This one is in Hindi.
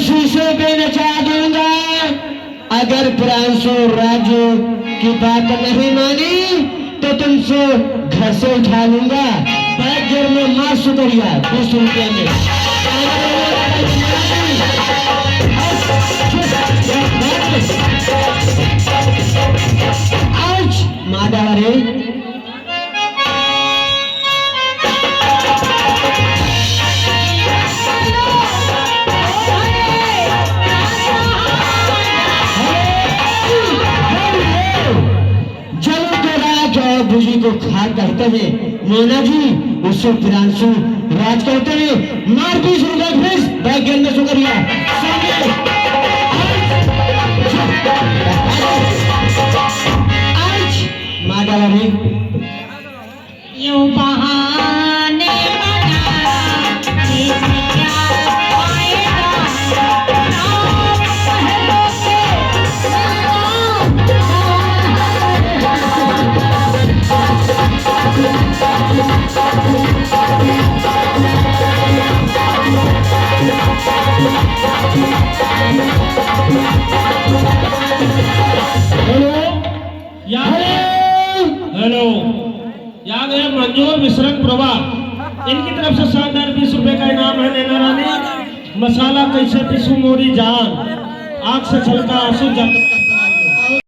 शीशे पे नचा दूंगा। अगर प्रांशु राजू की बात नहीं मानी तो तुमसे घर से उठा लूंगा। बैग जेब में मार शुक्रिया 20 रुपये में। आज मादा रे बुझी को खार कहते हैं, मोना जी उससे प्रांशु राज कहते हैं। मार 20 रुपए फीस, बैग गेल में शुक्रिया। आज मादा रे यूं बहाने हेलो, याद है मंजूर मिश्रक प्रभा, इनकी तरफ से शानदार 20 रुपए का इनाम है। नैना रानी मसाला कैसे पीसू मोरी जान, आग से छलका आंसू जब